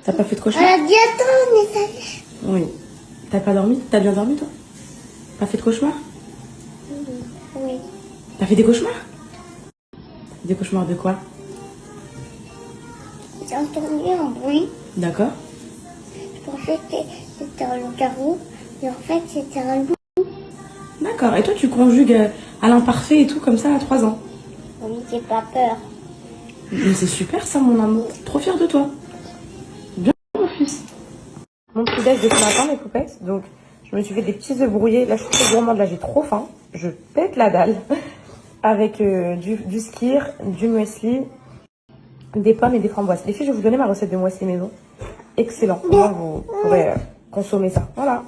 T'as pas fait de cauchemar? On a dit attends, mais ça... Oui. T'as pas dormi? T'as bien dormi, toi? Pas fait de cauchemar? Oui. T'as fait des cauchemars? Des cauchemars de quoi? J'ai entendu un bruit. D'accord. Je pensais que c'était un loup-garou, mais en fait c'était un loup. D'accord. Et toi, tu conjugues à l'imparfait et tout comme ça à 3 ans? Oui, j'ai pas peur. Mais c'est super ça, mon amour. Trop fière de toi. Bien, mon fils. Mon petit déj de ce matin, mes poupettes. Donc, je me suis fait des petits œufs brouillés. Là, je suis trop gourmande. Là, j'ai trop faim. Je pète la dalle. Avec du skyr, du muesli, des pommes et des framboises. Les filles, je vais vous donner ma recette de muesli maison. Excellent. Comment vous pourrez consommer ça. Voilà.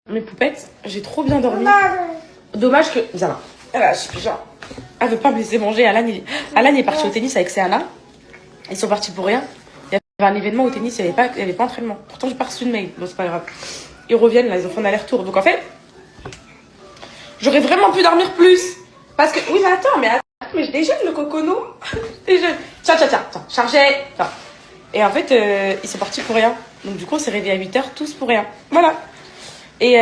Mes poupettes, j'ai trop bien dormi. Dommage que... Viens là. Elle veut pas me laisser manger. Alan est parti au tennis avec Céana. Ils sont partis pour rien. Il y avait un événement au tennis, il n'y avait pas entraînement. Pourtant, j'ai pas reçu de mail. Bon, c'est pas grave. Ils reviennent, là, ils ont fait un aller-retour. Donc, en fait, j'aurais vraiment pu dormir plus. Parce que... Oui, mais je déjeune, le cocono. Je déjeune. Tiens, chargez. Tiens. Et en fait, ils sont partis pour rien. Donc, du coup, on s'est réveillés à 8h, tous pour rien. Voilà. Et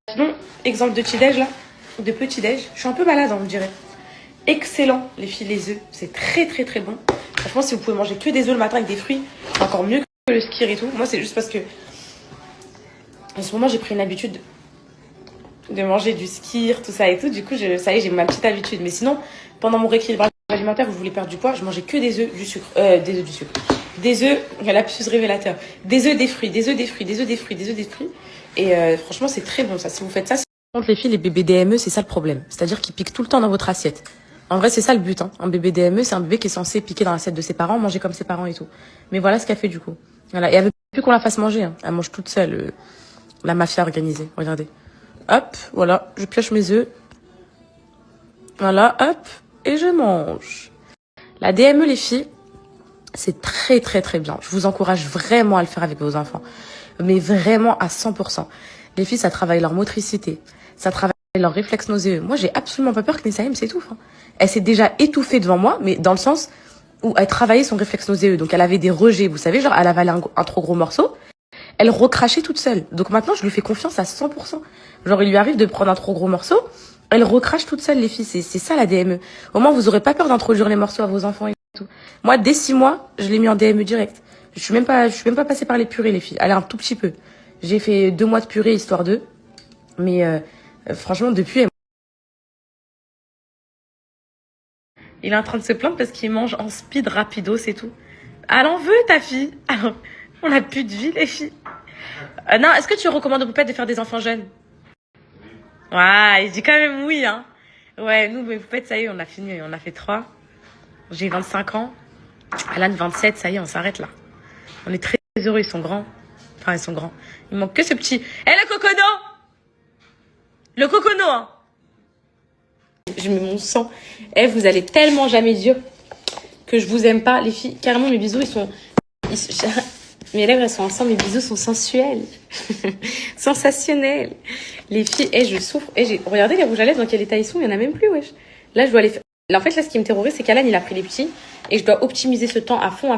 sinon, exemple de petit-déj, là. De petit-déj. Je suis un peu malade, on me dirait. Excellent, les filles, les œufs. C'est très, très, très bon. Franchement, si vous pouvez manger que des œufs le matin avec des fruits, c'est encore mieux que le skyr et tout. Moi, c'est juste parce que en ce moment, j'ai pris une habitude de manger du skyr, tout ça et tout. Du coup, ça y est, j'ai ma petite habitude. Mais sinon, pendant mon rééquilibrage alimentaire où je voulais perdre du poids, je mangeais que des œufs, du sucre. Des œufs, la plus révélateur. Des œufs, des fruits, des œufs, des fruits, des œufs, des fruits, des œufs, des fruits. Et franchement, c'est très bon ça. Si vous faites ça, contre les filles, les bébés DME, c'est ça le problème. C'est-à-dire qu'ils piquent tout le temps dans votre assiette. En vrai, c'est ça le but. Hein. Un bébé DME, c'est un bébé qui est censé piquer dans l'assiette de ses parents, manger comme ses parents et tout. Mais voilà ce qu'elle fait du coup. Voilà. Et elle veut plus qu'on la fasse manger. Hein. Elle mange toute seule. La mafia organisée. Regardez. Hop, voilà. Je pioche mes œufs. Voilà, hop. Et je mange. La DME, les filles, c'est très, très, très bien. Je vous encourage vraiment à le faire avec vos enfants. Mais vraiment à 100%. Les filles, ça travaille leur motricité. Ça travaille leur réflexe nauséeux. Moi, j'ai absolument pas peur que Nessaïm s'étouffe. Hein. Elle s'est déjà étouffée devant moi, mais dans le sens où elle travaillait son réflexe nauséeux. Donc, elle avait des rejets, vous savez, genre, elle avalait un trop gros morceau. Elle recrachait toute seule. Donc, maintenant, je lui fais confiance à 100%. Genre, il lui arrive de prendre un trop gros morceau. Elle recrache toute seule, les filles. C'est ça, la DME. Au moins, vous aurez pas peur d'introduire les morceaux à vos enfants et tout. Moi, dès 6 mois, je l'ai mis en DME direct. Je suis même pas passée par les purées, les filles. Elle a un tout petit peu. J'ai fait 2 mois de purée, histoire d'eux. Mais, franchement, depuis, il est en train de se plaindre parce qu'il mange en speed rapido, c'est tout. Elle en veut, ta fille. Alors, on n'a plus de vie, les filles. Non, est-ce que tu recommandes aux poupettes de faire des enfants jeunes? Ouais, il dit quand même oui, hein. Ouais, nous, mes poupettes, ça y est, on a fini. On a fait 3. J'ai 25 ans. Alan, 27, ça y est, on s'arrête là. On est très heureux, ils sont grands. Enfin, ils sont grands. Il manque que ce petit... Eh, le cocono! Le cocono, hein. Je mets mon sang. Eh, vous allez tellement jamais dire que je vous aime pas, les filles. Carrément, mes bisous, mes lèvres, elles sont ensemble, mes bisous sont sensuels. Sensationnels. Les filles, je souffre. Regardez les rouges à lèvres dans quel état ils sont, il y en a même plus, wesh. Là, je dois les faire. En fait, là, ce qui me terrorise, c'est qu'Alan, il a pris les petits et je dois optimiser ce temps à fond.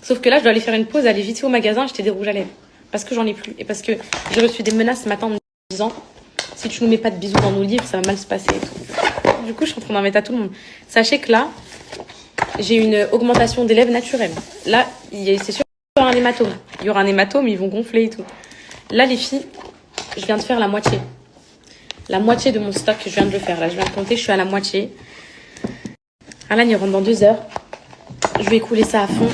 Sauf que là, je dois aller faire une pause, aller vite fait au magasin, acheter des rouges à lèvres. Parce que j'en ai plus. Et parce que j'ai reçu des menaces ce matin en me disant si tu nous mets pas de bisous dans nos livres, ça va mal se passer et tout. Du coup, je suis en train d'en mettre à tout le monde. Sachez que là, j'ai une augmentation des lèvres naturelle. Là, c'est sûr qu'il y aura un hématome. Il y aura un hématome, ils vont gonfler et tout. Là, les filles, je viens de faire la moitié. La moitié de mon stock, je viens de le faire. Là, je viens de compter, je suis à la moitié. Alan, il rentre dans 2 heures. Je vais écouler ça à fond.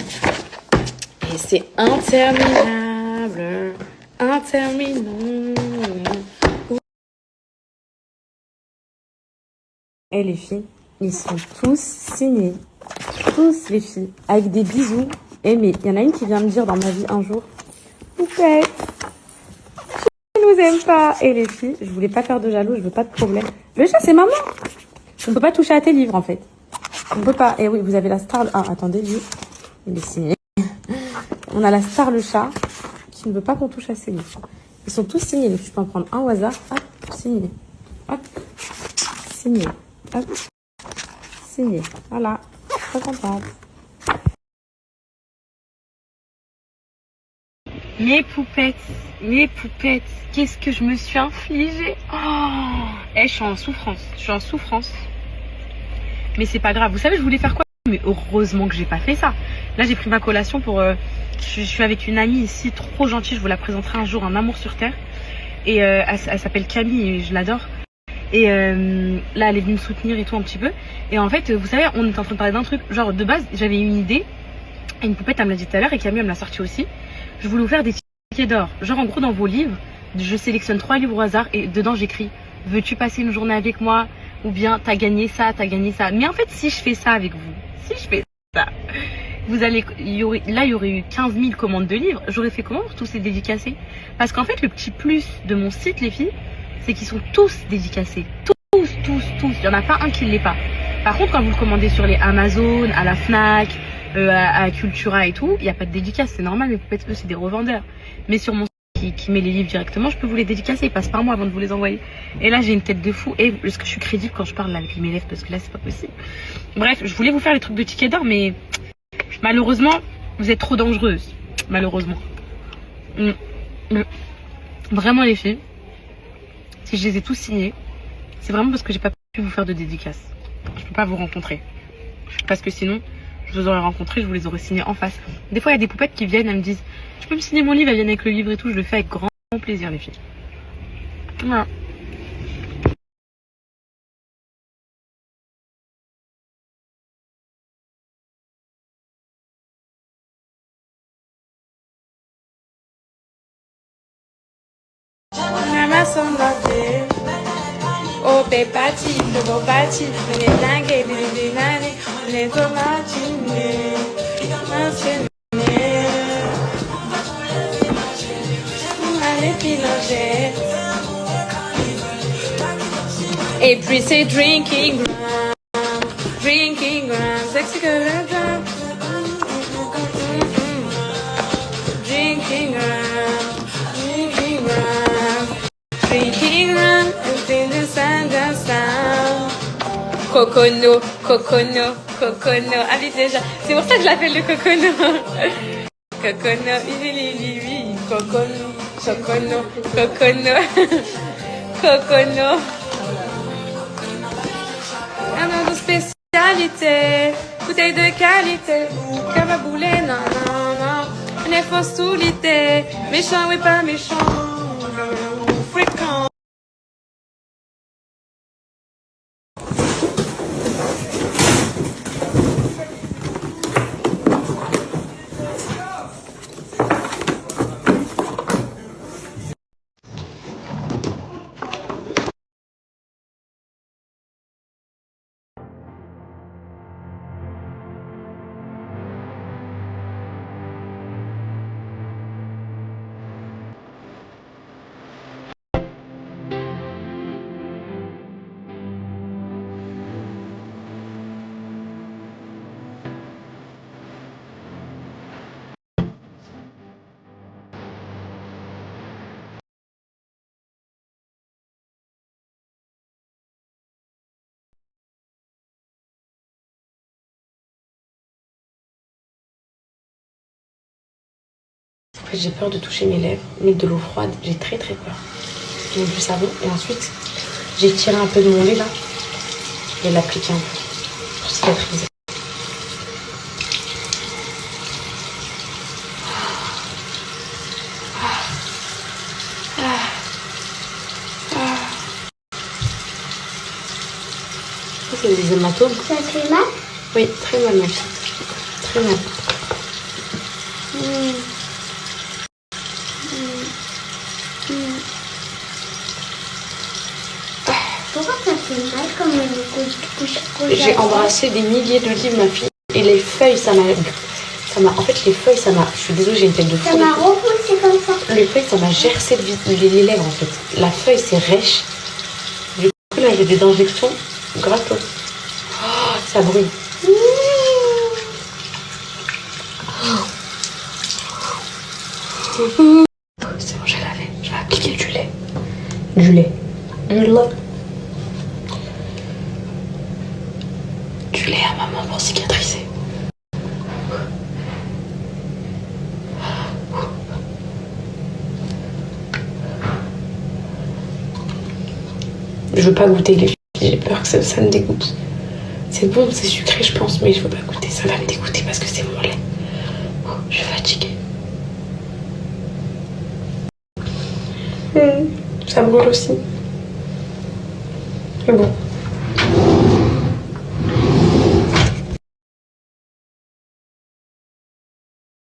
Et c'est interminable. Interminable. Et les filles, ils sont tous signés. Tous les filles. Avec des bisous. Et mais il y en a une qui vient me dire dans ma vie un jour, Poupette, tu nous aimes pas. Et les filles, je voulais pas faire de jaloux, je veux pas de problème. Le chat, c'est maman. On peut pas toucher à tes livres, en fait. On peut pas. Et oui, vous avez la star... Ah, attendez, lui, il est signé. On a la star, le chat, qui ne veut pas qu'on touche à ses livres. Ils sont tous signés, les filles. Je peux en prendre un au hasard. Hop, signé. Hop, signé. Hop, signé. Voilà. Très contente. mes poupettes, qu'est-ce que je me suis infligée. Oh, je suis en souffrance. Mais c'est pas grave. Vous savez, je voulais faire quoi? Mais heureusement que j'ai pas fait ça. Là, j'ai pris ma collation pour... je suis avec une amie ici, trop gentille. Je vous la présenterai un jour, un amour sur terre. Et elle s'appelle Camille et je l'adore. Et là, elle est venue me soutenir et tout un petit peu. Et en fait, vous savez, on est en train de parler d'un truc. Genre, de base, j'avais une idée. Et une poupette, elle me l'a dit tout à l'heure. Et Camille, elle me l'a sorti aussi. Je voulais vous faire des tickets d'or. Genre, en gros, dans vos livres, je sélectionne 3 livres au hasard. Et dedans, j'écris: veux-tu passer une journée avec moi? Ou bien, t'as gagné ça. Mais en fait, si je fais ça avec vous, vous allez, il y aurait eu 15 000 commandes de livres. J'aurais fait comment pour tous ces dédicacés? Parce qu'en fait, le petit plus de mon site, les filles, c'est qu'ils sont tous dédicacés. Tous. Il n'y en a pas un qui ne l'est pas. Par contre, quand vous le commandez sur les Amazon, à la Fnac, à Cultura et tout, il n'y a pas de dédicace. C'est normal, mes poupettes, eux, c'est des revendeurs. Mais sur mon site qui met les livres directement, je peux vous les dédicacer. Ils passent par moi avant de vous les envoyer. Et là, j'ai une tête de fou. Et est-ce que je suis crédible quand je parle avec mes lèvres? Parce que là, c'est pas possible. Bref, je voulais vous faire les trucs de ticket d'or, mais malheureusement, vous êtes trop dangereuses. Malheureusement. Vraiment, les filles, si je les ai tous signés, c'est vraiment parce que j'ai pas pu vous faire de dédicace. Je peux pas vous rencontrer. Parce que sinon, je vous aurais rencontré, je vous les aurais signés en face. Des fois, il y a des poupettes qui viennent, elles me disent: tu peux me signer mon livre? Elles viennent avec le livre et tout. Je le fais avec grand plaisir, les filles. Voilà. Oh, pepati, bobati, les dingues, les nanes, les tomates, les pilangers. Et puis c'est drinking ground, sexy girl, drinking ground, and feel the sound. Cocono. Ah oui, déjà. C'est pour ça que je l'appelle le cocono. Cocono, oui. Cocono. Un nom de spécialité, bouteille de qualité, cababoulé, non. On est fausse sous l'idée, méchant, oui, pas méchant. Fréquent. En fait, j'ai peur de toucher mes lèvres, mettre de l'eau froide, j'ai très peur. J'ai mis du savon et ensuite j'ai tiré un peu de mon lait là et l'appliquer un peu pour cicatriser. Ça, c'est des hématomes. Ça fait mal? Oui, très mal, ma fille. Très mal. Pourquoi ça fait mal comme le J'ai embrassé des milliers de livres, ma fille. Et les feuilles, ça m'a... En fait, les feuilles, ça m'a... Je suis désolée, j'ai une tête de fou. Ça m'a repoussé comme ça. Les feuilles, ça m'a gercé les lèvres, en fait. La feuille, c'est rêche. Du coup, là, j'ai des injections gratos. Oh, ça brûle. C'est bon, j'ai lavé. Je vais appliquer du lait. Du lait à maman pour cicatriser. Je veux pas goûter les filles, j'ai peur que ça me dégoûte. C'est bon, c'est sucré je pense, mais je veux pas goûter, ça va me dégoûter parce que c'est mon lait. Oh, je suis fatiguée. Ça brûle aussi. Mais bon.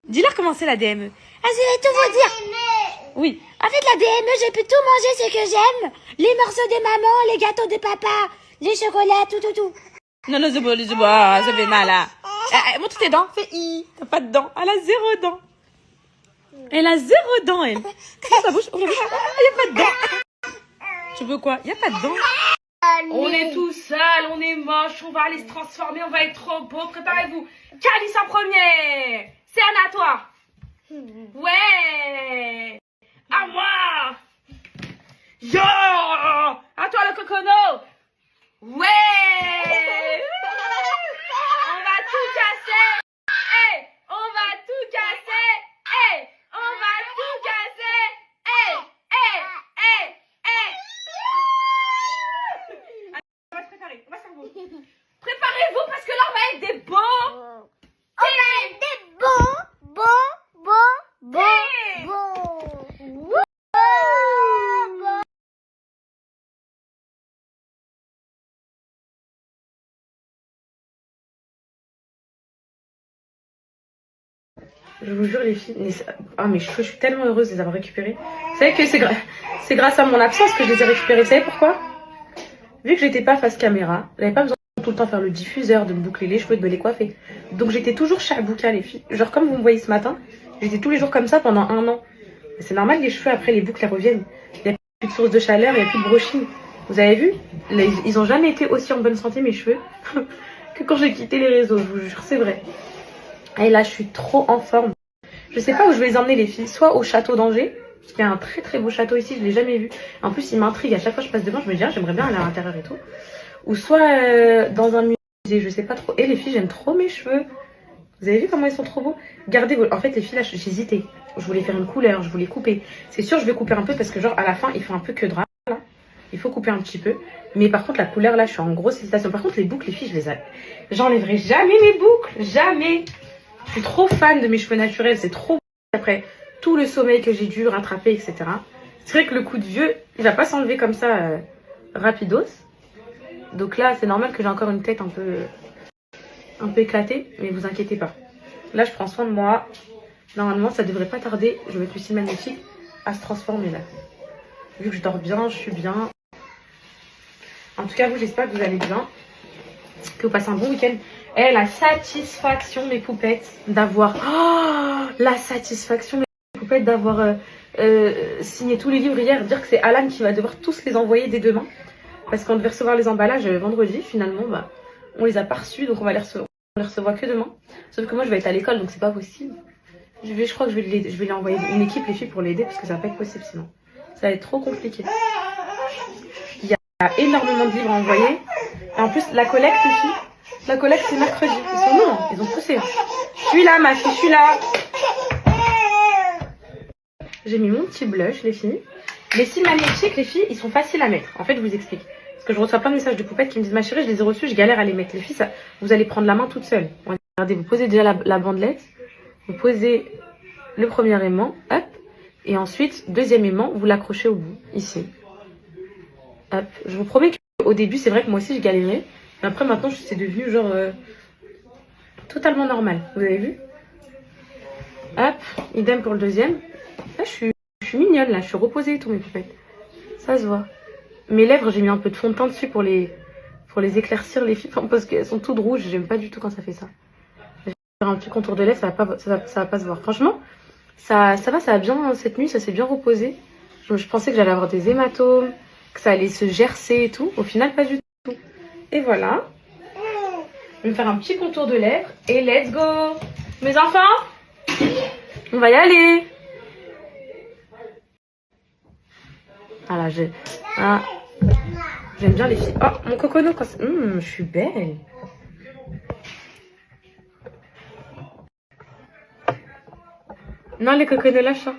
Dis-leur comment c'est la DME. Ah, je vais tout vous dire. Oui. En fait, la DME, j'ai pu tout manger ce que j'aime. Les morceaux de maman, les gâteaux de papa, les chocolats, tout. Non, c'est bon, ça fait mal là. Montre tes dents, fais i. T'as pas de dents. Elle a 0 dents. Elle a 0 dents, elle. Ouvre la bouche, ouvre la bouche. Ah, y a pas de dents. Tu veux quoi? Y a pas de dents. On est tout seul, on est moche, on va aller se transformer, on va être trop beau. Préparez-vous. Calice en premier. C'est à toi. Ouais. À moi. Yo. À toi le cocono. Ouais. On va tout casser. Hey, on va tout casser. Hey, on va tout casser. Hey, hey, hey, hey. On va se préparer. On va s'en vous. Préparez-vous parce que là on va être des beaux. On va être des bons. Je vous jure les filles, mes cheveux, je suis tellement heureuse de les avoir récupérés. Vous savez que c'est grâce à mon absence que je les ai récupérés. Vous savez pourquoi? Vu que j'étais pas face caméra, j'avais pas besoin de tout le temps faire le diffuseur, de me boucler les cheveux, de me les coiffer. Donc j'étais toujours chabouka les filles. Genre comme vous me voyez ce matin, j'étais tous les jours comme ça pendant 1 an. C'est normal, les cheveux après les boucles elles reviennent. Il n'y a plus de source de chaleur, il n'y a plus de brochine. Vous avez vu? Ils ont jamais été aussi en bonne santé mes cheveux que quand j'ai quitté les réseaux, je vous jure, c'est vrai. Et là, je suis trop en forme. Je sais pas où je vais les emmener les filles. Soit au château d'Angers, parce qu'il y a un très très beau château ici, je l'ai jamais vu. En plus, il m'intrigue. À chaque fois que je passe devant, je me dis, ah, j'aimerais bien aller à l'intérieur et tout. Ou soit dans un musée, je sais pas trop. Et les filles, j'aime trop mes cheveux. Vous avez vu comment ils sont trop beaux? Regardez, en fait, les filles, là, j'hésitais. Je voulais faire une couleur, je voulais couper. C'est sûr, je vais couper un peu parce que, genre, à la fin, il fait un peu que drap, là. Il faut couper un petit peu. Mais par contre, la couleur, là, je suis en grosse hésitation. Par contre, les boucles, les filles, j'enlèverai jamais mes boucles. Jamais. Je suis trop fan de mes cheveux naturels. C'est trop beau. Après tout le sommeil que j'ai dû rattraper, etc. C'est vrai que le coup de vieux, il va pas s'enlever comme ça rapidos. Donc là, c'est normal que j'ai encore une tête un peu éclatée. Mais vous inquiétez pas. Là, je prends soin de moi. Normalement, ça devrait pas tarder. Je vais mettre Lucie Magnétique à se transformer là. Vu que je dors bien, je suis bien. En tout cas, vous, j'espère que vous allez bien. Que vous passez un bon week-end. Et la satisfaction, mes poupettes, d'avoir... Oh, la satisfaction, mes poupettes, d'avoir signé tous les livres hier. Dire que c'est Alan qui va devoir tous les envoyer dès demain. Parce qu'on devait recevoir les emballages vendredi. Finalement, bah, on les a pas reçus. Donc, on les recevoir que demain. Sauf que moi, je vais être à l'école, donc c'est pas possible. Je crois que je vais lui envoyer une équipe, les filles, pour l'aider. Parce que ça va pas être possible sinon. Ça va être trop compliqué. Il y a énormément de livres à envoyer. Et en plus, la collecte, les filles... La collecte, c'est mercredi. Ils sont longs, ils ont poussé. Je suis là, ma fille, je suis là. J'ai mis mon petit blush, les filles. Les cils magnétiques, les filles, ils sont faciles à mettre. En fait, je vous explique. Parce que je reçois plein de messages de poupettes qui me disent, ma chérie, je les ai reçus, je galère à les mettre. Les filles, ça, vous allez prendre la main toute seule. Regardez, vous posez déjà la bandelette. Vous posez le premier aimant, hop. Et ensuite, deuxième aimant, vous l'accrochez au bout, ici. Hop. Je vous promets qu'au début, c'est vrai que moi aussi, je galérais. Après, maintenant, c'est devenu genre totalement normal. Vous avez vu? Hop, idem pour le deuxième. Là, je suis mignonne, là. Je suis reposée et tout, mes poupettes. Ça se voit. Mes lèvres, j'ai mis un peu de fond de teint dessus pour les éclaircir, les filles. Parce qu'elles sont toutes rouges. J'aime pas du tout quand ça fait ça. Je vais faire un petit contour de lèvres, ça va pas se voir. Franchement, ça va bien. Cette nuit, ça s'est bien reposé. Je pensais que j'allais avoir des hématomes, que ça allait se gercer et tout. Au final, pas du tout. Et voilà. Je vais me faire un petit contour de lèvres. Et let's go. Mes enfants, on va y aller. Voilà, j'aime bien les filles. Oh, mon cocono. Je suis belle. Non, les coconos, lâche ça.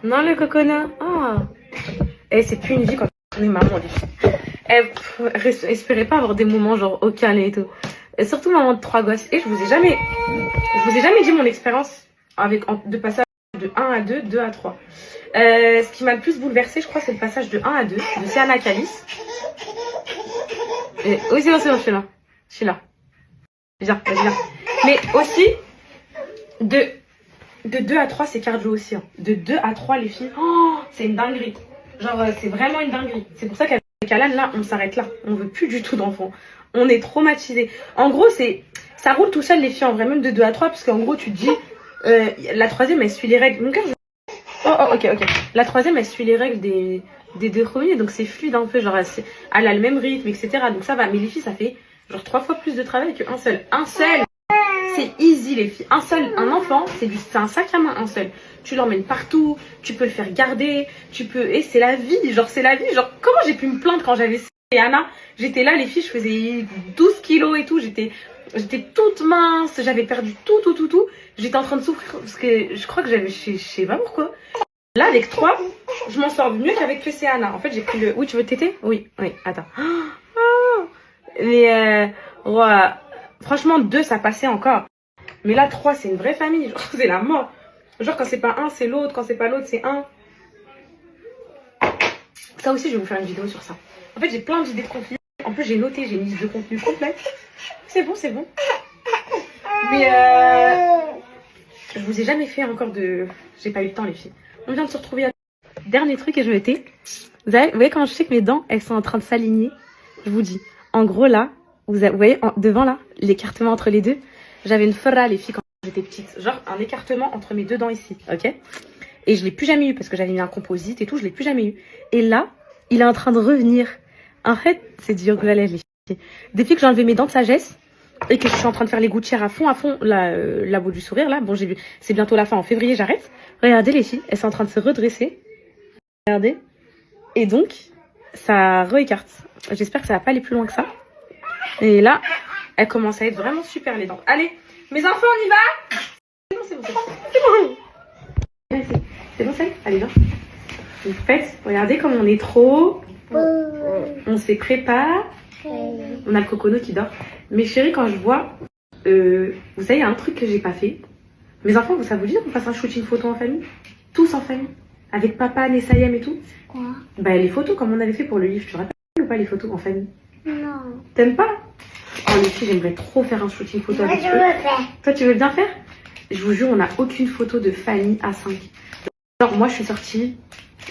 Non, le coconut. Ah. Et c'est plus une vie quand on est maman, les filles. Espérez pas avoir des moments genre au calme et tout. Et surtout maman de 3 gosses. Et je vous ai jamais dit mon expérience de passage de 1 à 2, 2 à 3. Ce qui m'a le plus bouleversée, je crois, c'est le passage de 1 à 2 de Céana Calice. Oui, c'est bon, je suis là. Je suis là. Viens, vas-y, viens. Mais aussi, de 2 à 3, c'est cardio aussi. Hein. De 2 à 3, les filles, oh, c'est une dinguerie. Genre, c'est vraiment une dinguerie. C'est pour ça qu'avec Alan, là, on s'arrête là. On veut plus du tout d'enfants. On est traumatisés. En gros, ça roule tout seul, les filles, en vrai, même de 2 à 3, parce qu'en gros, tu te dis, la troisième, elle suit les règles. Donc, ok. La troisième, elle suit les règles des 2 premiers, donc c'est fluide un peu, genre, elle a le même rythme, etc. Donc ça va. Mais les filles, ça fait genre 3 fois plus de travail qu'un seul. Un seul, c'est easy, les filles. Un enfant, c'est un sac à main, un seul. Tu l'emmènes partout, tu peux le faire garder, et c'est la vie, genre, c'est la vie. Genre, comment j'ai pu me plaindre quand j'avais Anna? J'étais là, les filles, je faisais 12 kilos et tout, j'étais toute mince, j'avais perdu tout. J'étais en train de souffrir parce que je crois que je sais pas pourquoi. Là, avec 3, je m'en sors mieux qu'avec que Céana. En fait, j'ai pris le... Oui, tu veux téter? Oui, attends. Mais, ouais, franchement, 2, ça passait encore. Mais là, 3, c'est une vraie famille. Genre, c'est la mort. Genre, quand c'est pas un, c'est l'autre. Quand c'est pas l'autre, c'est un. Ça aussi, je vais vous faire une vidéo sur ça. En fait, j'ai plein d'idées de contenu. En plus, j'ai noté, j'ai une liste de contenu complète. C'est bon. Mais, je vous ai jamais fait encore de... J'ai pas eu le temps, les filles. On vient de se retrouver à... Dernier truc et je me tais. Vous voyez comment je sais que mes dents, elles sont en train de s'aligner? Je vous dis. En gros, là, vous voyez, devant, là, l'écartement entre les deux. J'avais une fera, les filles, quand j'étais petite. Genre, un écartement entre mes 2 dents ici, ok? Et je l'ai plus jamais eu parce que j'avais mis un composite et tout. Je l'ai plus jamais eu. Et là, il est en train de revenir. En fait, c'est du yogalève, les filles. Depuis que j'ai enlevé mes dents de sagesse et que je suis en train de faire les gouttières à fond, la boue du sourire, là. Bon, j'ai vu, c'est bientôt la fin. En février, j'arrête. Regardez, les filles, elles sont en train de se redresser. Regardez. Et donc, ça réécarte. J'espère que ça va pas aller plus loin que ça. Et là, elle commence à être vraiment super, les dents. Allez, mes enfants, on y va? C'est bon. C'est bon, celle? Allez, viens. En fait, regardez comme on est trop. On se prépare. On a le cocono qui dort. Mais chérie, quand je vois... vous savez, il y a un truc que j'ai pas fait. Mes enfants, ça vous dit qu'on fasse un shooting photo en famille? Tous en famille? Avec papa, Nessayem et tout? Quoi? Bah, les photos, comme on avait fait pour le livre. Tu te rappelles ou pas les photos en famille? Non. T'aimes pas? Oh, les filles, j'aimerais trop faire un shooting photo avec eux. Je veux faire. Toi, tu veux bien faire? Je vous jure, on n'a aucune photo de famille à 5. Genre, moi, je suis sortie.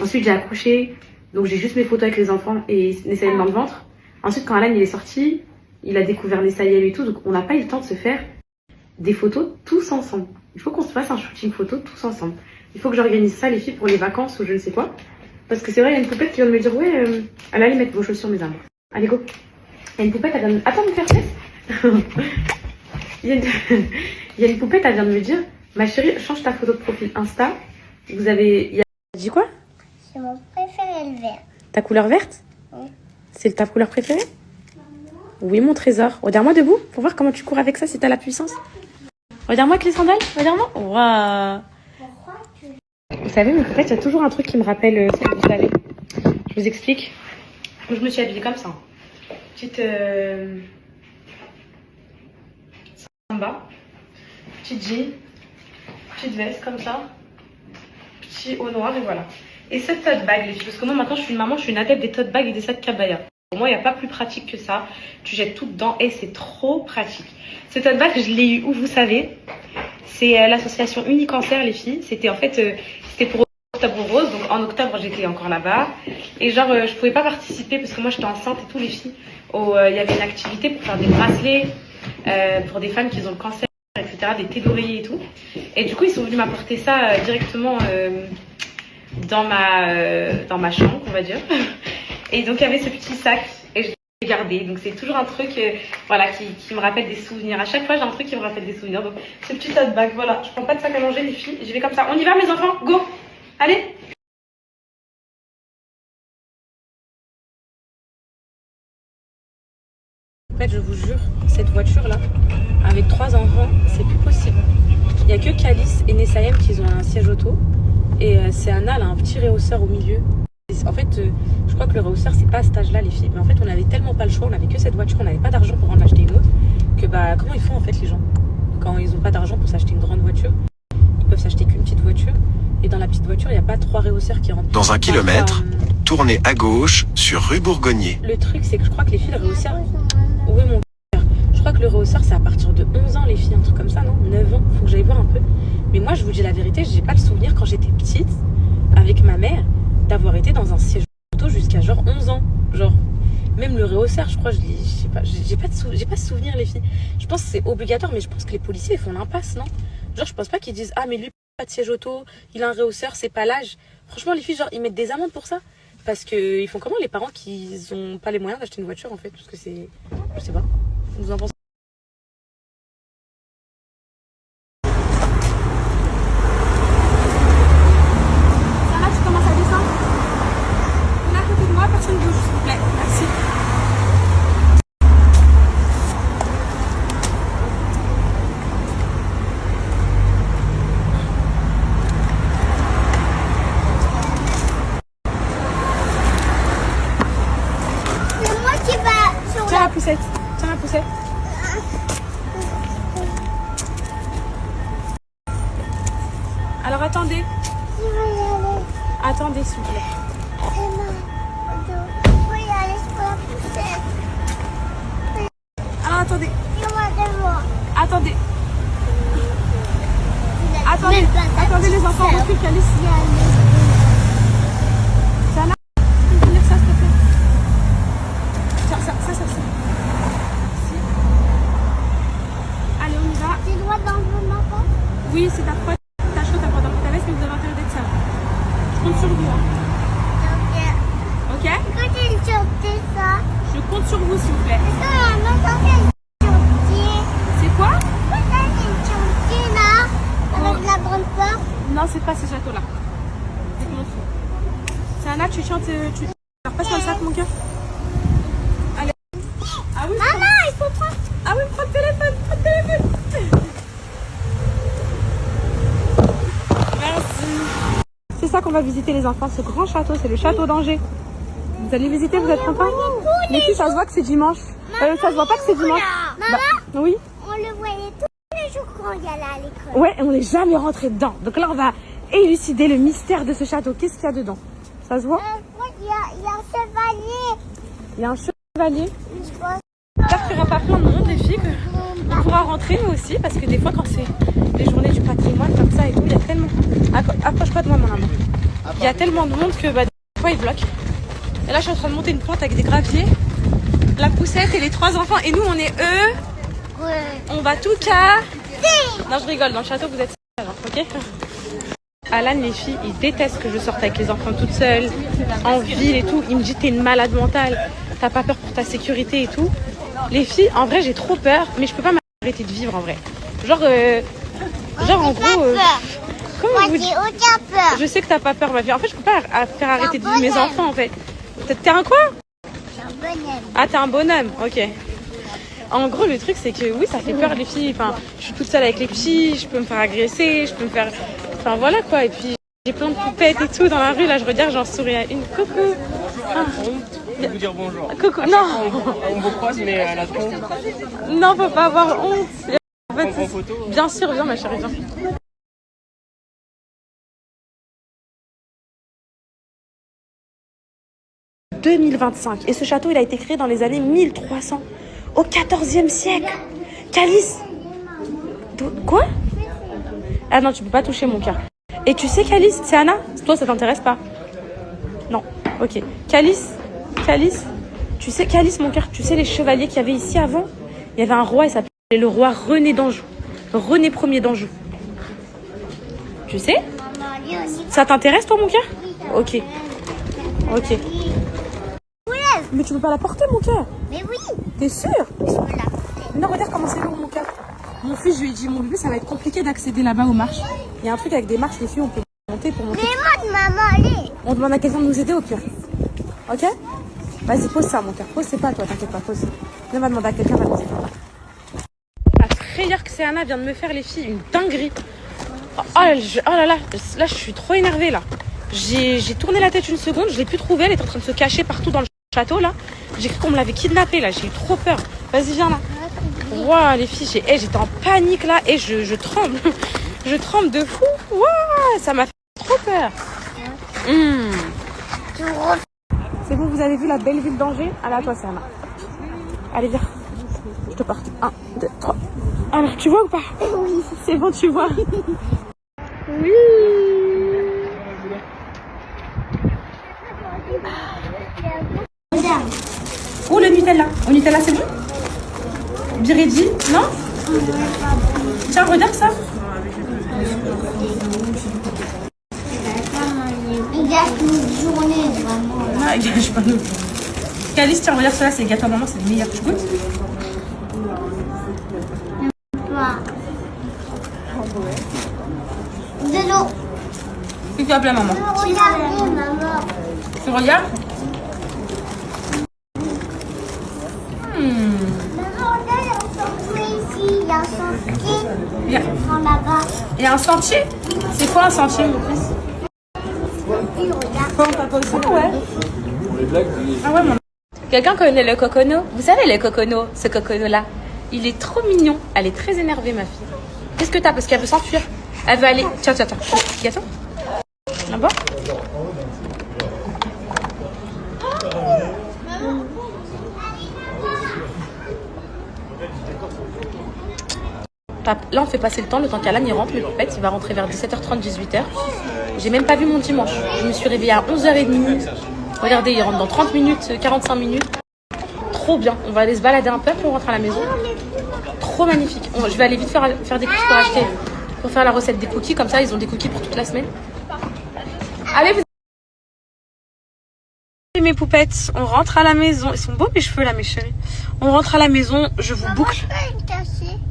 Ensuite, j'ai accouché. Donc, j'ai juste mes photos avec les enfants et Nessayem dans le ventre. Ensuite, quand Alan il est sorti, il a découvert Nessayem et tout. Donc, on n'a pas eu le temps de se faire des photos tous ensemble. Il faut qu'on se fasse un shooting photo tous ensemble. Il faut que j'organise ça, les filles, pour les vacances ou je ne sais quoi. Parce que c'est vrai, il y a une poupette qui vient de me dire, ouais, allez mettre vos chaussures, mes amours. Allez, go. Il y a une poupette, elle vient de... Attends, mon père, il y a une poupette, elle vient de me dire, ma chérie, change ta photo de profil Insta. Vous avez... Tu dis quoi? C'est mon préféré, le vert. Ta couleur verte? Oui. C'est ta couleur préférée? Oui, mon trésor. Regarde-moi debout pour voir comment tu cours avec ça, si t'as la puissance. Regarde-moi avec les sandales. Regarde-moi. Waouh. Vous savez, mes poupettes, il y a toujours un truc qui me rappelle celle que vous avez. Je vous explique. Je me suis habillée comme ça. Petite samba, petite jean, petite veste comme ça, petit haut noir et voilà. Et cette tote bag, les filles, parce que moi maintenant je suis une maman, je suis une adepte des tote bags et des sacs cabaya. Pour moi, il n'y a pas plus pratique que ça. Tu jettes tout dedans et c'est trop pratique. Cette tote bag, je l'ai eu où vous savez? C'est l'association Unicancer, les filles. C'était en fait, c'était pour Octobre Rose. Donc en octobre, j'étais encore là-bas. Et genre, je pouvais pas participer parce que moi, j'étais enceinte et tout, les filles. Il y avait une activité pour faire des bracelets pour des femmes qui ont le cancer, etc., des thés d'oreiller et tout. Et du coup, ils sont venus m'apporter ça directement dans ma chambre, on va dire. Et donc, il y avait ce petit sac et je l'ai gardé. Donc, c'est toujours un truc voilà, qui me rappelle des souvenirs. À chaque fois, j'ai un truc qui me rappelle des souvenirs. Donc, ce petit tote bag, voilà. Je prends pas de sac à manger, les filles. J'y vais comme ça. On y va, mes enfants? Go! Allez! En fait, je vous jure, cette voiture-là, avec 3 enfants, c'est plus possible. Il n'y a que Calice et Nessayem qui ont un siège auto. Et c'est Anna, elle a un petit réhausseur au milieu. En fait, le rehausseur, c'est pas à cet âge-là, les filles. Mais en fait, on avait tellement pas le choix, on avait que cette voiture, on n'avait pas d'argent pour en acheter une autre. Que bah, comment ils font en fait, les gens? Quand ils ont pas d'argent pour s'acheter une grande voiture, ils peuvent s'acheter qu'une petite voiture. Et dans la petite voiture, il n'y a pas 3 rehausseurs qui rentrent. Dans 1 kilomètre, tournez à gauche sur rue Bourgonnier. Le truc, c'est que je crois que les filles, le rehausseur. Oui, mon cœur. Je crois que le rehausseur, c'est à partir de 11 ans, les filles, un truc comme ça, non? 9 ans, faut que j'aille voir un peu. Mais moi, je vous dis la vérité, j'ai pas le souvenir quand j'étais petite, avec ma mère, d'avoir été dans un siège auto jusqu'à genre 11 ans. Genre, même le rehausseur, je crois, je sais pas, j'ai pas de souvenir, les filles. Je pense que c'est obligatoire, mais je pense que les policiers, ils font l'impasse, non? Genre, je pense pas qu'ils disent, ah, mais lui, pas de siège auto, il a un rehausseur, c'est pas l'âge. Franchement, les filles, genre, ils mettent des amendes pour ça. Parce que ils font comment les parents qui ont pas les moyens d'acheter une voiture, en fait? Parce que c'est. Je sais pas. Vous en pensez? Sarah, tu commences à descendre? Là, à côté de moi, personne ne bouge, s'il vous plaît. Merci. C'est moi qui va sur Tiens la poussette. Tiens la poussette. Alors attendez. Attendez, s'il vous plaît. Alors attendez. Attendez. Attendez. Attendez les enfants, recule, Calice. Sana, tu peux venir ça, s'il te plaît? Tiens, ça. Si. Allez, on y va. Tu dois dans mon enfant. Oui, c'est ta faute. T'as chaud, t'as pas dans ta veste, mais vous avez intérêt d'être ça. Je compte sur vous, hein. Ok? Pourquoi tu me sortais ça? Je compte sur vous, s'il vous plaît. Est-ce que la maman fait une sortie? C'est quoi? Pourquoi c'est une sortie là? Avec la grande porte? Non, c'est pas ce château-là. Je te montre. C'est Anna, tu chantes. Alors, passe dans le sac, mon cœur. Allez. Ah oui, Maman, il faut prendre. Ah oui, prends le téléphone, Merci. C'est ça qu'on va visiter, les enfants, ce grand château, c'est le château d'Angers. Vous allez visiter, vous êtes contents? Les filles, ça se voit que c'est dimanche. Ça se voit pas que c'est dimanche. Maman, Oui. on le voyait tous les jours quand il y allait à l'école. Ouais, on n'est jamais rentré dedans. Donc là, on va élucider le mystère de ce château. Qu'est-ce qu'il y a dedans? Ça se voit? Il y a un chevalier. Il y a un chevalier. Je pense. J'espère qu'il n'y aura pas plein de monde, les filles, qu'on pourra rentrer nous aussi, parce que des fois, quand c'est les journées du patrimoine comme ça et tout, il y a tellement. Approche-toi de moi, mon amour. Il y a tellement de monde que bah, des fois, ils bloquent. Et là, je suis en train de monter une pente avec des graviers, la poussette et les 3 enfants. Et nous, on est eux. Ouais. On va tout cas. Non, je rigole. Dans le château, vous êtes seuls, ok? Alan, les filles, ils détestent que je sorte avec les enfants toute seule, en ville et tout. Il me dit, t'es une malade mentale, t'as pas peur pour ta sécurité et tout. Les filles, en vrai, j'ai trop peur, mais je peux pas m'arrêter de vivre en vrai. Genre en gros. Comment Moi, vous j'ai dites? aucun peur. Je sais que t'as pas peur, ma fille. En fait, je peux pas faire arrêter de vivre mes enfants, en fait. T'es un quoi? J'ai un bonhomme. Ah, t'es un bonhomme, ok. En gros, le truc, c'est que oui, ça fait peur, les filles. Enfin, je suis toute seule avec les petits, je peux me faire agresser, je peux me faire. Enfin, voilà quoi. Et puis, j'ai plein de poupettes et tout dans la rue. Là, je regarde, j'en souris à une. Coucou. Ah. Je peux vous dire bonjour. Coucou. Non. On vous croise, mais la tronche. Non, faut pas avoir honte. En fait, On prend photo. bien sûr, viens, ma chérie, viens. « 2025. Et ce château, il a été créé dans les années 1300, au 14e siècle. Calice. Quoi? Ah non, tu peux pas toucher mon cœur. Et tu sais, Calice, c'est Anna? Toi, ça t'intéresse pas? Non. Ok. Calice, tu sais, Calice, mon cœur, tu sais les chevaliers qu'il y avait ici avant? Il y avait un roi, il s'appelait le roi René d'Anjou. René Ier d'Anjou. Tu sais? Maman, lui aussi. Ça t'intéresse, toi, mon cœur? Ok. Ok. Mais tu peux pas la porter, mon cœur. Mais oui, T'es sûr? je peux la porter. Non, regarde comment c'est lourd, mon cœur. Mon fils, je lui ai dit, mon bébé, ça va être compliqué d'accéder là-bas aux marches. Il y a un truc avec des marches, les filles, on peut monter pour monter. Mais moi, maman, allez. On demande à quelqu'un de nous aider au pire. Ok? Vas-y, pose ça, mon cœur. Pose, c'est pas toi, t'inquiète pas, pose. On va demander à quelqu'un, va nous aider. La frayeur que c'est Anna vient de me faire, les filles, une dinguerie. Oh là là, je suis trop énervée là. J'ai tourné la tête une seconde, je l'ai plus trouvée, elle est en train de se cacher partout dans le château là. J'ai cru qu'on me l'avait kidnappée là, j'ai eu trop peur. Vas-y, viens là. Waouh, les filles, j'étais en panique là et je tremble. Je tremble de fou. Waouh, ça m'a fait trop peur. C'est bon, vous avez vu la belle ville d'Angers? Allez, à toi, Sana. Allez, viens. Je te porte. 1, 2, 3. Alors, tu vois ou pas? Oui. C'est bon, tu vois. Oui. Oh, le Nutella. Au Nutella, c'est bon? Biredi, non? Tiens, regarde ça. Il gâche une journée, vraiment. Non, il gâche pas nous. Calice, tiens, regarde ça, c'est les gâteaux à maman, c'est les meilleurs. Tu goûtes? De l'eau. Qu'est-ce que tu appelles maman? Regardez, maman. Tu regardes? Maman, regarde, il y a un sentier ici. Il y a un sentier. Il y a- Prends là-bas. Il y a un sentier? C'est quoi un sentier, mon fils? Puis regarde. Ah ouais. Ah ouais, mon... Quelqu'un connaît le cocono? Vous savez le cocono, ce cocono-là? Il est trop mignon. Elle est très énervée, ma fille. Qu'est-ce que t'as? Parce qu'elle veut s'enfuir. Elle veut aller... Tiens. Gâteau? Ah bon? Là, on fait passer le temps qu'Alan y rentre, le poupette. Il va rentrer vers 17h30, 18h. J'ai même pas vu mon dimanche. Je me suis réveillée à 11h30. Regardez, il rentre dans 30 minutes, 45 minutes. Trop bien. On va aller se balader un peu, puis on rentre à la maison. Trop magnifique. Je vais aller vite faire des cookies pour faire la recette des cookies. Comme ça, ils ont des cookies pour toute la semaine. Allez, vous... Mes poupettes, on rentre à la maison. Ils sont beaux mes cheveux là, mes chéris. On rentre à la maison, je vous boucle.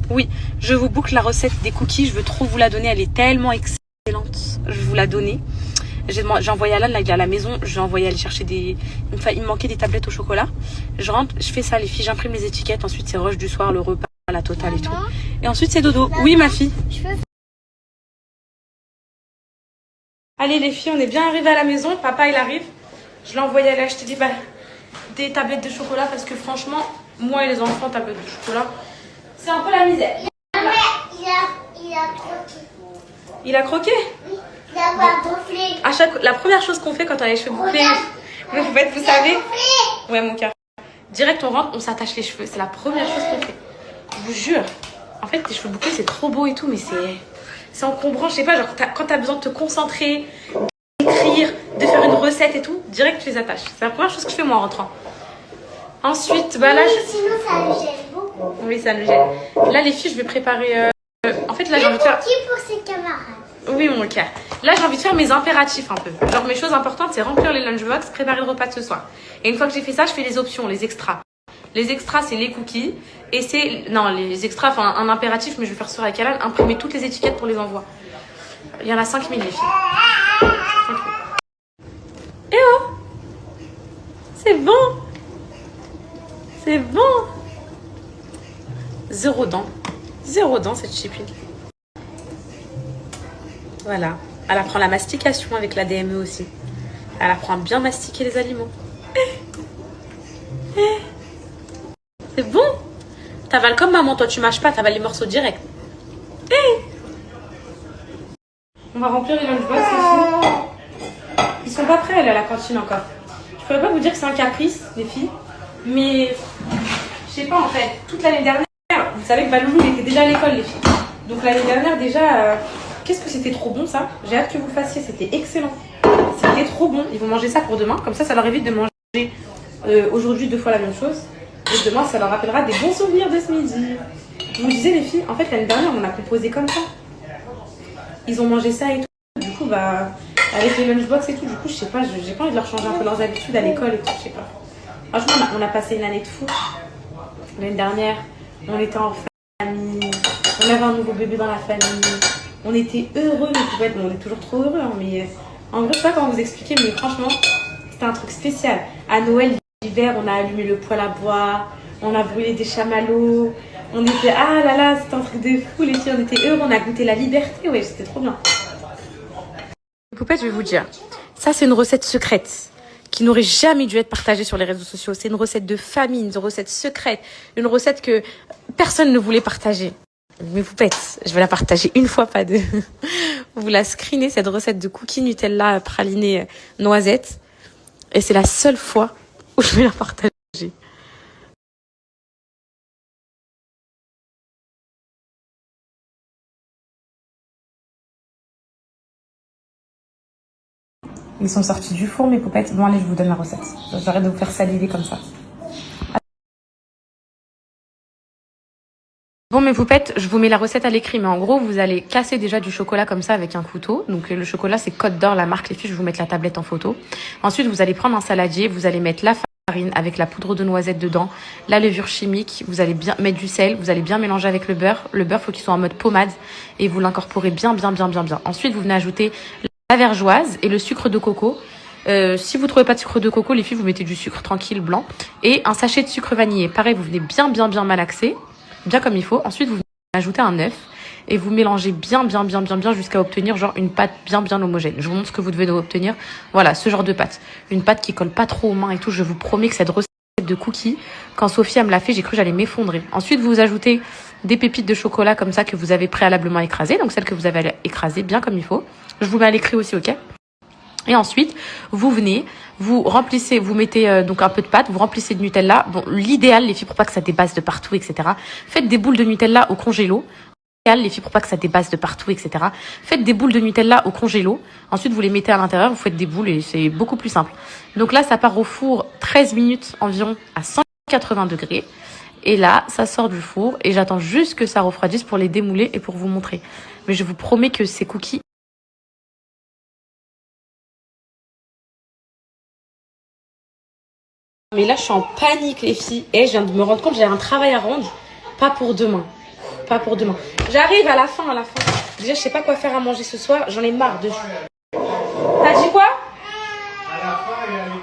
Oui, je vous boucle la recette des cookies. Je veux trop vous la donner. Elle est tellement excellente. Je vais vous la donner. J'ai envoyé Alan là, il est à la maison. J'ai envoyé aller chercher des... Il me manquait des tablettes au chocolat. Je rentre, je fais ça les filles. J'imprime les étiquettes. Ensuite, c'est rush du soir, le repas, la totale et tout. Et ensuite, c'est dodo. Oui, ma fille. Allez les filles, on est bien arrivés à la maison. Papa, il arrive. Je l'ai envoyé aller acheter des tablettes de chocolat parce que franchement, moi et les enfants, tablettes de chocolat, c'est un peu la misère. Il a croqué. Il a croqué? Oui, il a pas bouffé. La première chose qu'on fait quand on a les cheveux bouclés, vous savez. Ouais, mon cœur. Direct, on rentre, on s'attache les cheveux. C'est la première chose qu'on fait. Je vous jure. En fait, tes cheveux bouclés, c'est trop beau et tout, mais c'est encombrant. Je sais pas, genre, quand t'as besoin de te concentrer, d'écrire, de faire une recette et tout, direct, tu les attaches. C'est la première chose que je fais, moi, en rentrant. Ensuite, bah là... Sinon, ça me gêne beaucoup. Oui, ça me gêne. Là, les filles, je vais préparer... En fait, là, j'ai envie de faire... Qui pour ses camarades? Oui, mon cœur. Là, j'ai envie de faire mes impératifs un peu. Genre, mes choses importantes, c'est remplir les lunchbox, préparer le repas de ce soir. Et une fois que j'ai fait ça, je fais les options, les extras. Les extras, c'est les cookies. Et c'est... Non, les extras, enfin, un impératif, mais je vais faire ça avec Alan, imprimer toutes les étiquettes pour les envois. Il y en a 5000, les filles. Eh oh! C'est bon! C'est bon! 0 dents. 0 dents, cette chipine. Voilà. Elle apprend la mastication avec la DME aussi. Elle apprend à bien mastiquer les aliments. C'est bon? T'avales comme maman, toi tu mâches pas, t'avales les morceaux direct. On va remplir les lunchbox ici. Ils sont pas prêts à aller à la cantine encore. Je pourrais pas vous dire que c'est un caprice, les filles. Mais je sais pas en fait. Toute l'année dernière, vous savez que Baloulou il était déjà à l'école, les filles. Donc l'année dernière déjà, qu'est-ce que c'était trop bon ça. J'ai hâte que vous fassiez, c'était excellent. C'était trop bon. Ils vont manger ça pour demain. Comme ça leur évite de manger aujourd'hui 2 fois la même chose. Et demain, ça leur rappellera des bons souvenirs de ce midi. Je vous disais les filles, en fait l'année dernière on a composé comme ça. Ils ont mangé ça et tout. Du coup, bah, avec les lunchbox et tout, du coup, je sais pas, j'ai pas envie de leur changer un peu leurs habitudes à l'école et tout, je sais pas. Franchement, on a passé une année de fou. L'année dernière, on était en famille, on avait un nouveau bébé dans la famille, on était heureux, mais bon, on est toujours trop heureux, hein, mais en gros, je sais pas comment vous expliquer, mais franchement, c'était un truc spécial. À Noël, l'hiver, on a allumé le poêle à bois, on a brûlé des chamallows, on était, ah là là, c'était un truc de fou, les filles, on était heureux, on a goûté la liberté, ouais, c'était trop bien. Poupette, je vais vous dire, Ça, c'est une recette secrète qui n'aurait jamais dû être partagée sur les réseaux sociaux. C'est une recette de famille, une recette secrète, une recette que personne ne voulait partager. Mais vous pète, je vais la partager une fois, pas deux. Vous la screenez, cette recette de cookies Nutella praliné noisette. Et c'est la seule fois où je vais la partager. Ils sont sortis du four, mes poupettes. Bon, allez, je vous donne la recette. J'arrête de vous faire saliver comme ça. Bon, mes poupettes, je vous mets la recette à l'écrit. Mais en gros, vous allez casser déjà du chocolat comme ça avec un couteau. Donc, le chocolat, c'est Côte d'Or, la marque. Les filles, je vais vous mettre la tablette en photo. Ensuite, vous allez prendre un saladier. Vous allez mettre la farine avec la poudre de noisette dedans, la levure chimique. Vous allez bien mettre du sel. Vous allez bien mélanger avec le beurre. Le beurre, faut qu'il soit en mode pommade. Et vous l'incorporez bien. Ensuite, vous venez ajouter la vergeoise et le sucre de coco. Si vous trouvez pas de sucre de coco, les filles, vous mettez du sucre tranquille blanc et un sachet de sucre vanillé. Pareil, vous venez bien malaxer, bien comme il faut. Ensuite, vous venez ajouter un œuf et vous mélangez bien jusqu'à obtenir genre une pâte bien homogène. Je vous montre ce que vous devez obtenir. Voilà, ce genre de pâte. Une pâte qui colle pas trop aux mains et tout. Je vous promets que cette recette de cookies, quand Sophie me l'a fait, j'ai cru que j'allais m'effondrer. Ensuite, vous ajoutez des pépites de chocolat comme ça que vous avez préalablement écrasées. Donc, celles que vous avez écrasées bien comme il faut. Je vous mets à l'écrit aussi, ok? Et ensuite, vous venez, vous remplissez, vous mettez donc un peu de pâte, vous remplissez de Nutella. Bon, l'idéal, les filles, pour pas que ça dépasse de partout, etc. Faites des boules de Nutella au congélo. L'idéal, les filles, pour pas que ça dépasse de partout, etc. Faites des boules de Nutella au congélo. Ensuite, vous les mettez à l'intérieur, vous faites des boules et c'est beaucoup plus simple. Donc là, ça part au four 13 minutes environ à 180 degrés. Et là, ça sort du four et j'attends juste que ça refroidisse pour les démouler et pour vous montrer. Mais je vous promets que ces cookies... Mais là, je suis en panique, les filles. Et je viens de me rendre compte, j'ai un travail à rendre. Pas pour demain. J'arrive à la fin. Déjà, je sais pas quoi faire à manger ce soir. J'en ai marre de... T'as dit quoi? À la fin, il y a les 15.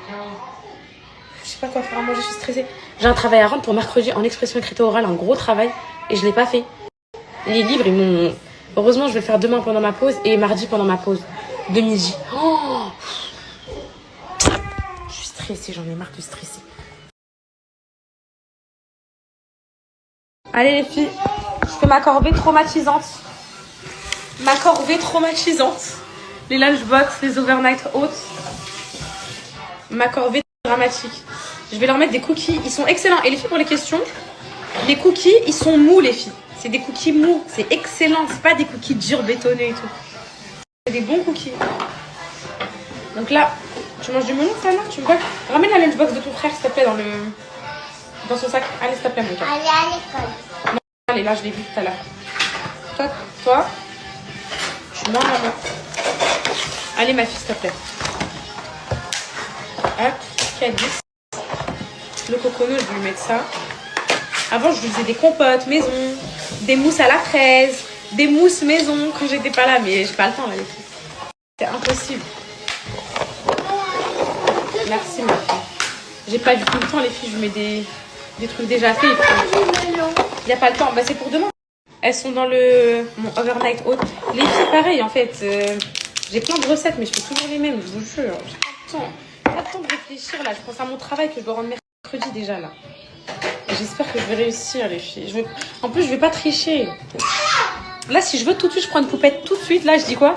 Je sais pas quoi faire à manger, je suis stressée. J'ai un travail à rendre pour mercredi en expression écrite orale. Un gros travail. Et je l'ai pas fait. Les livres, ils m'ont... Heureusement, je vais le faire demain pendant ma pause. Et mardi pendant ma pause. De midi. Oh, j'en ai marre de stresser. Allez les filles, je fais ma corvée traumatisante. Les lunchbox, les overnight oats. Ma corvée dramatique. Je vais leur mettre des cookies, ils sont excellents. Et les filles, pour les questions, les cookies, ils sont mous les filles. C'est des cookies mous, c'est excellent. C'est pas des cookies durs bétonnés et tout. C'est des bons cookies. Donc là, tu manges du melon, ça, là? Tu veux pas? Ramène la lunchbox de ton frère, s'il te plaît, dans son sac. Allez, s'il te plaît, mon cœur. Allez à l'école. Non, allez, là, je l'ai vu tout à l'heure. Toi, tu manges, maman. Allez, ma fille, s'il te plaît. Hop, Cadix. Le coconut, je vais lui mettre ça. Avant, je lui faisais des compotes maison, des mousses à la fraise, des mousses maison quand j'étais pas là, mais j'ai pas le temps, là, les filles. C'est impossible. Merci ma fille. J'ai pas du tout le temps les filles, je mets des trucs déjà faits. Il n'y a pas le temps, bah c'est pour demain. Elles sont dans mon overnight oat. Les filles pareil en fait. J'ai plein de recettes mais je fais toujours les mêmes, je vous jure. J'ai pas le temps de réfléchir là. Je pense à mon travail que je dois rendre mercredi déjà là. J'espère que je vais réussir les filles. En plus je vais pas tricher. Là si je veux tout de suite je prends une poupette tout de suite. Là je dis quoi?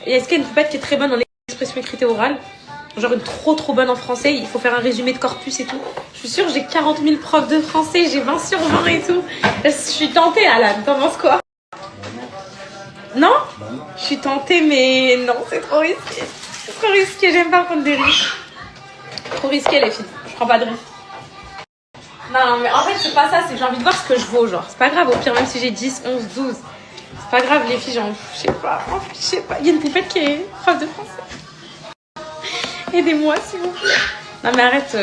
Et est-ce qu'il y a une poupette qui est très bonne en expression écrite et orale? Genre une trop bonne en français, il faut faire un résumé de corpus et tout. Je suis sûre, j'ai 40 000 profs de français, j'ai 20 sur 20 et tout. Je suis tentée, Alan, t'en penses quoi? Non? Je suis tentée, mais non, c'est trop risqué. C'est trop risqué, j'aime pas prendre des risques. Trop risqué, les filles, je prends pas de risques. Non, mais en fait, c'est pas ça, c'est que j'ai envie de voir ce que je vaux, genre. C'est pas grave, au pire, même si j'ai 10, 11, 12. C'est pas grave, les filles, je sais pas. En fait, je sais pas, il y a une poupette qui est prof de français. Aidez-moi s'il vous plaît. Non mais arrête,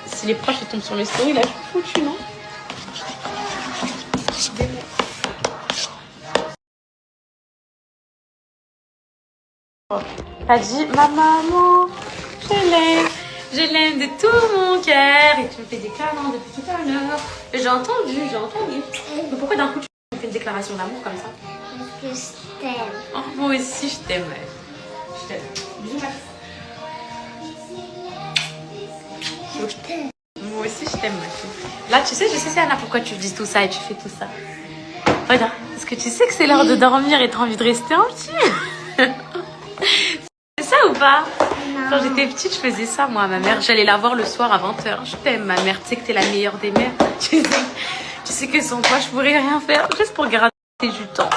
si les profs ils tombent sur mes stories, là je suis foutue, non? T'as dit, ma maman, je l'aime de tout mon cœur. Et tu me fais des câlins depuis tout à l'heure. J'ai entendu. Mais pourquoi d'un coup tu me fais une déclaration d'amour comme ça? Parce que je t'aime. Oh, moi aussi je t'aime. Je t'aime. Bisous ma fille. Moi aussi, je t'aime, ma fille. Là, tu sais, je sais, c'est Anna, pourquoi tu dis tout ça et tu fais tout ça. Regarde, parce que tu sais que c'est l'heure de dormir et t'as envie de rester en petit. C'est ça ou pas? Quand j'étais petite, je faisais ça, moi, ma mère. J'allais la voir le soir à 20h. Je t'aime, ma mère. Tu sais que t'es la meilleure des mères. Tu sais que sans toi, je pourrais rien faire. Juste pour gratter du temps.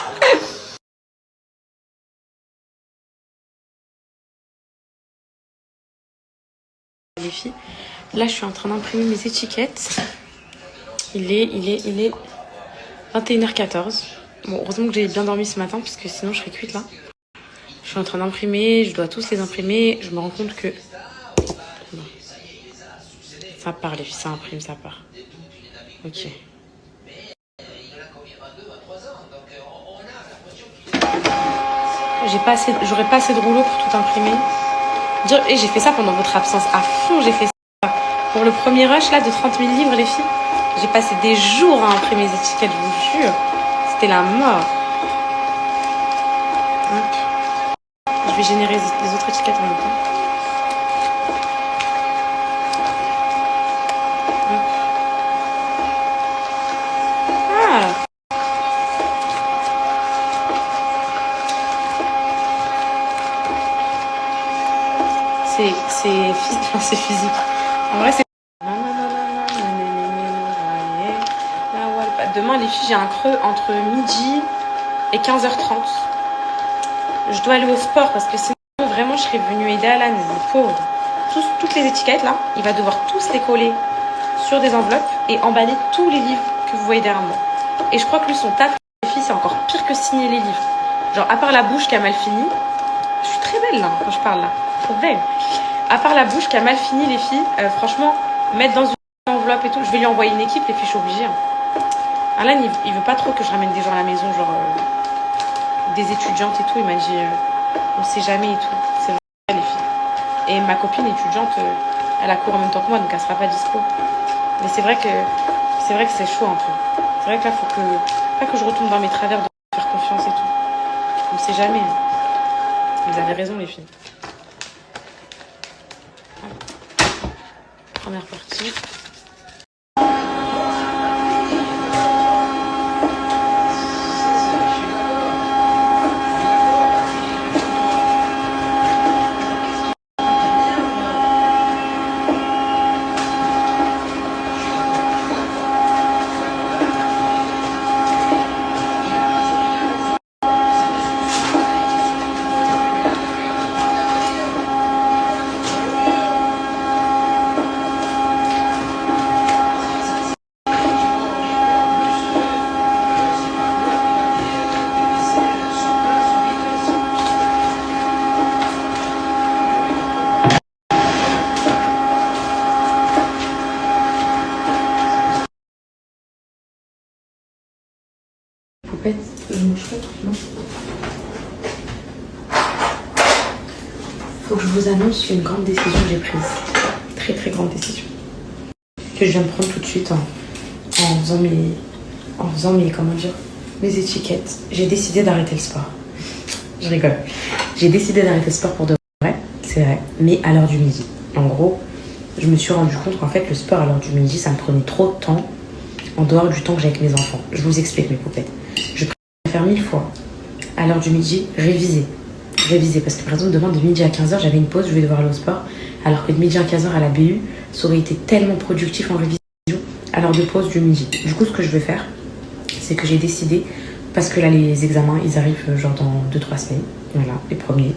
Les filles, là, je suis en train d'imprimer mes étiquettes. Il est 21h14. Bon, heureusement que j'ai bien dormi ce matin, parce que sinon, je serais cuite, là. Je suis en train d'imprimer, je dois tous les imprimer. Je me rends compte que... Non. Ça part, les filles, ça imprime, ça part. Ok. J'aurais pas assez de rouleaux pour tout imprimer. Et j'ai fait ça pendant votre absence. À fond, j'ai fait ça. Pour le premier rush, là, de 30 000 livres, les filles, j'ai passé des jours à imprimer les étiquettes, je vous jure. C'était la mort. Hop. Je vais générer les autres étiquettes en même temps. Hop. Ah. C'est physique. En vrai, c'est... Demain, les filles, j'ai un creux entre midi et 15h30. Je dois aller au sport parce que sinon, vraiment, je serais venue aider Alan, le pauvre. Toutes les étiquettes, là, il va devoir tous les coller sur des enveloppes et emballer tous les livres que vous voyez derrière moi. Et je crois que lui, son taf, les filles, c'est encore pire que signer les livres. Genre, à part la bouche qui a mal fini, je suis très belle, là, quand je parle, là. Trop belle. À part la bouche qui a mal fini, les filles, franchement, mettre dans une enveloppe et tout, je vais lui envoyer une équipe, les filles, je suis obligée. Hein. Alan, il veut pas trop que je ramène des gens à la maison, genre des étudiantes et tout. Il m'a dit, on sait jamais et tout. C'est vrai, les filles. Et ma copine étudiante, elle a cours en même temps que moi, donc elle sera pas dispo. Mais c'est vrai que c'est chaud un peu. C'est vrai que là, faut pas que je retombe dans mes travers de faire confiance et tout. On sait jamais. Hein. Vous avez raison, les filles. Première partie. Faut que je vous annonce une grande décision que j'ai prise. Très très grande décision. Que je viens de prendre tout de suite en faisant mes comment dire, mes étiquettes. J'ai décidé d'arrêter le sport. Je rigole. J'ai décidé d'arrêter le sport pour de vrai, c'est vrai, mais à l'heure du midi. En gros, je me suis rendu compte qu'en fait le sport à l'heure du midi, ça me prenait trop de temps en dehors du temps que j'ai avec mes enfants. Je vous explique mes poupettes. Je préfère 1000 fois à l'heure du midi réviser, parce que par exemple demain de midi à 15h j'avais une pause, je vais devoir aller au sport, alors que de midi à 15h à la BU ça aurait été tellement productif en révision à l'heure de pause du midi. Du coup ce que je vais faire, c'est que j'ai décidé, parce que là les examens ils arrivent genre dans 2-3 semaines, voilà, les premiers,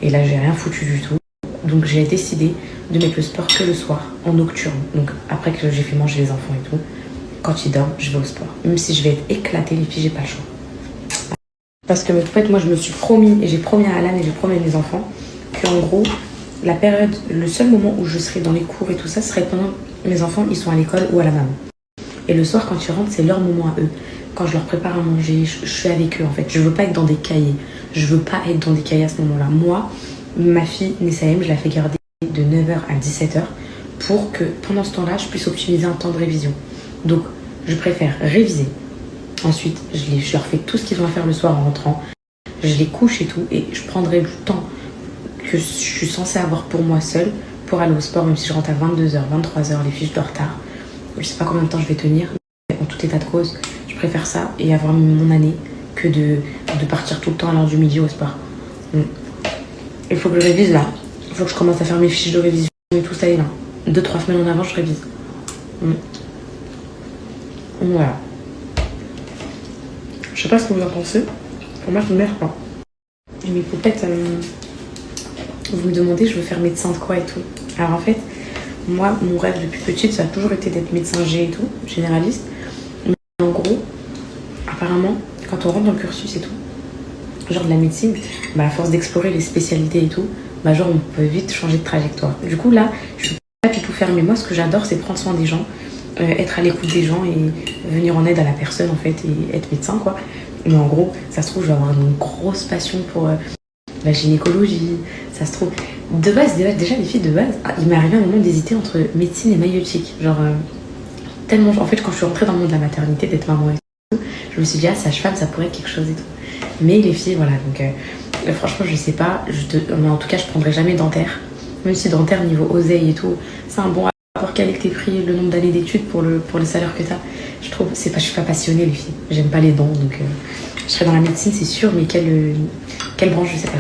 et là j'ai rien foutu du tout, donc j'ai décidé de mettre le sport que le soir, en nocturne, donc après que j'ai fait manger les enfants et tout, quand ils dorment je vais au sport, même si je vais être éclatée les filles, j'ai pas le choix. Parce que en fait, moi, je me suis promis, et j'ai promis à Alan et j'ai promis à mes enfants, qu'en gros, la période, le seul moment où je serai dans les cours et tout ça, serait pendant mes enfants, ils sont à l'école ou à la maman. Et le soir, quand ils rentrent, c'est leur moment à eux. Quand je leur prépare à manger, je suis avec eux, en fait. Je veux pas être dans des cahiers. Je veux pas être dans des cahiers à ce moment-là. Moi, ma fille, Nessaïm, je la fais garder de 9h à 17h pour que, pendant ce temps-là, je puisse optimiser un temps de révision. Donc, je préfère réviser. Ensuite, je leur fais tout ce qu'ils ont à faire le soir en rentrant. Je les couche et tout. Et je prendrai du temps que je suis censée avoir pour moi seule pour aller au sport, même si je rentre à 22h, 23h, les filles, je dors tard. Je sais pas combien de temps je vais tenir, mais en tout état de cause, je préfère ça et avoir mon année que de partir tout le temps à l'heure du midi au sport. Il faut que je révise là. Il faut que je commence à faire mes fiches de révision et tout ça est là. 2-3 semaines en avant, je révise. Voilà. Je sais pas ce que vous en pensez. Pour moi, je ne merde pas. Et mes poupettes, vous me demandez, je veux faire médecin de quoi et tout. Alors en fait, moi, mon rêve depuis petite, ça a toujours été d'être médecin G et tout, généraliste. Mais en gros, apparemment, quand on rentre dans le cursus et tout, genre de la médecine, bah à force d'explorer les spécialités et tout, bah genre on peut vite changer de trajectoire. Du coup là, je suis pas du tout fermée. Moi, ce que j'adore, c'est prendre soin des gens, être à l'écoute des gens et venir en aide à la personne en fait et être médecin quoi. Mais en gros, ça se trouve, je vais avoir une grosse passion pour la gynécologie. Ça se trouve, de base, déjà les filles de base, il m'est arrivé un moment d'hésiter entre médecine et maïeutique. Genre, tellement, en fait, quand je suis rentrée dans le monde de la maternité, d'être maman et tout, je me suis dit, ah, sage-femme, ça pourrait être quelque chose et tout. Mais les filles, voilà, donc franchement, je sais pas, mais en tout cas, je prendrai jamais dentaire. Même si dentaire, niveau oseille et tout, c'est un bon rapport qualité-prix, le nombre d'années d'études pour le salaire que t'as. Je trouve, je suis pas passionnée, les filles. J'aime pas les dents, donc je serai dans la médecine, c'est sûr, mais quelle branche, je sais pas.